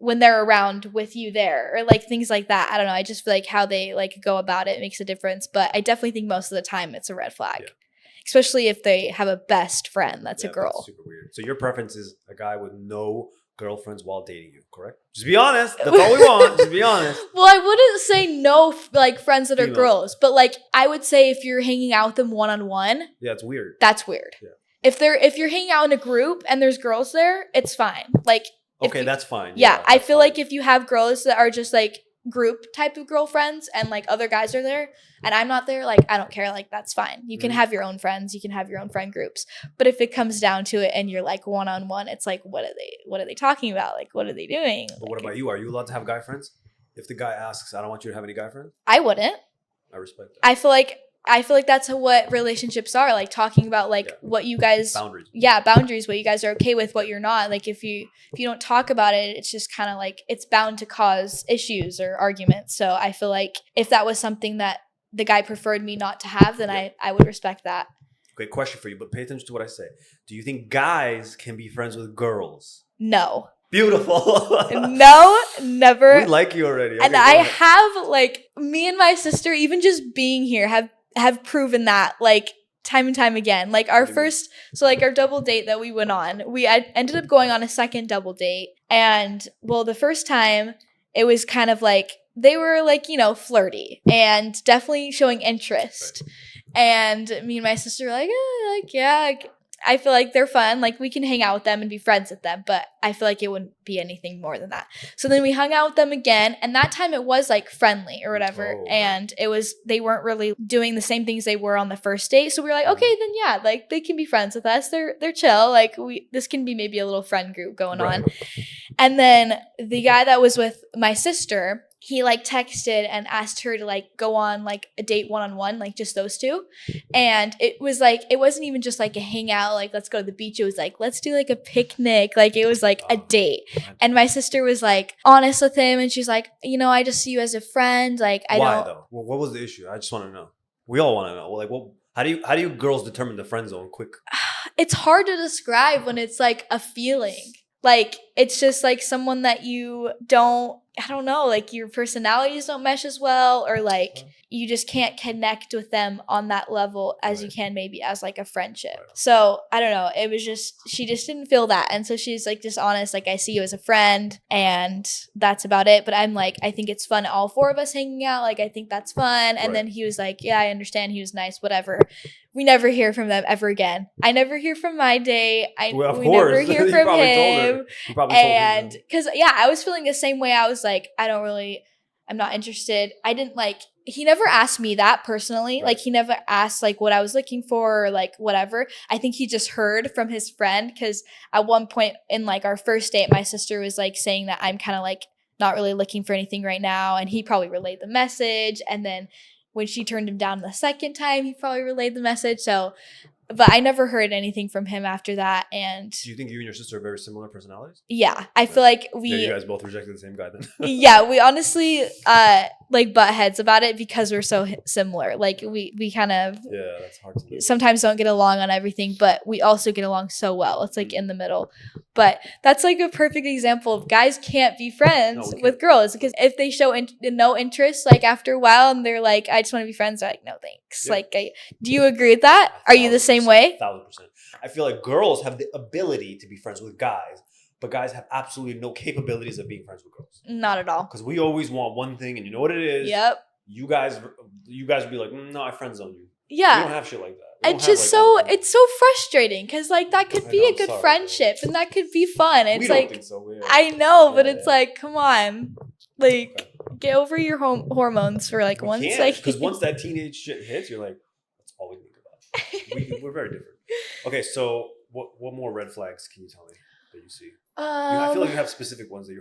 when they're around with you there, or like things like that. I don't know. I just feel like how they like go about it makes a difference. But I definitely think most of the time it's a red flag, especially if they have a best friend that's a girl. That's super weird. So your preference is a guy with no girlfriends while dating you, correct? Just be honest. That's all we want. Just be honest. Well, I wouldn't say no, like friends that are girls, but like I would say if you're hanging out with them one-on-one, it's weird. That's weird. Yeah. If you're hanging out in a group and there's girls there, it's fine. Like okay, that's fine. Yeah, I feel like if you have girls that are just like group type of girlfriends and like other guys are there and I'm not there, like I don't care, like that's fine. You can have your own friends, you can have your own friend groups. But if it comes down to it and you're like one-on-one, it's like what are they talking about? Like what are they doing? But like, what about you? Are you allowed to have guy friends? If the guy asks, I don't want you to have any guy friends? I wouldn't. I respect that. I feel like that's what relationships are, like talking about like what you guys boundaries, what you guys are okay with, what you're not. Like if you don't talk about it, it's just kind of like it's bound to cause issues or arguments. So I feel like if that was something that the guy preferred me not to have, then I would respect that. Great question for you, but pay attention to what I say. Do you think guys can be friends with girls? No. Beautiful. No, never. We like you already. Okay, and I have like me and my sister, even just being here, have proven that like time and time again. Like our first, so like our double date that we went on, we ended up going on a second double date. And well, the first time it was kind of like they were like, you know, flirty and definitely showing interest. Right. And me and my sister were like, I feel like they're fun. Like we can hang out with them and be friends with them, but I feel like it wouldn't be anything more than that. So then we hung out with them again, and that time it was like friendly or whatever. Oh, and they weren't really doing the same things they were on the first date. So we were like, okay, then yeah, like they can be friends with us. They're chill. Like this can be maybe a little friend group going on. And then the guy that was with my sister, he like texted and asked her to like go on like a date one-on-one, like just those two. And it was like, it wasn't even just like a hangout, like let's go to the beach. It was like, let's do like a picnic. Like it was like a date. And my sister was like honest with him. And she's like, you know, I just see you as a friend. Like I Why don't. Though? Well, what was the issue? I just want to know. We all want to know. Like, well, how do you girls determine the friend zone quick? It's hard to describe when it's like a feeling. Like, it's just like someone that you don't, I don't know, like your personalities don't mesh as well, or like you just can't connect with them on that level as you can maybe as like a friendship. So I don't know. It was just, she just didn't feel that. And so she's like just honest, like I see you as a friend and that's about it. But I'm like, I think it's fun. All four of us hanging out. Like, I think that's fun. And then he was like, yeah, I understand. He was nice, whatever. We never hear from them ever again. I never hear from my date. We never hear from him. And because, I was feeling the same way. I was like, I'm not interested. I didn't like, he never asked me that personally. Like he never asked like what I was looking for or like whatever. I think he just heard from his friend because at one point in like our first date, my sister was like saying that I'm kind of like not really looking for anything right now. And he probably relayed the message. And then when she turned him down the second time, he probably relayed the message. So, but I never heard anything from him after that. And do you think you and your sister are very similar personalities? Yeah, I feel like you guys both rejected the same guy then. Yeah, we honestly like butt heads about it because we're so similar. Like we kind of that's hard to sometimes don't get along on everything, but we also get along so well. It's like in the middle. But that's like a perfect example of guys can't be friends with girls because if they show no interest like after a while and they're like, I just want to be friends, they're like, no thanks. Like, do you agree with that? Are you the same way? 1000%. I feel like girls have the ability to be friends with guys, but guys have absolutely no capabilities of being friends with girls. Not at all. Because we always want one thing, and you know what it is. Yep. You guys would be like, no, I friend zone you. Yeah. We don't have shit like that. It's just it's so frustrating because like that could be a good friendship and that could be fun. It's like think so. I know, but it's like, come on, like get over your hormones for like once. Like because once that teenage shit hits, you're like, that's all we think about. We're very different. Okay, so what more red flags can you tell me that you see? I feel like you have specific ones that you're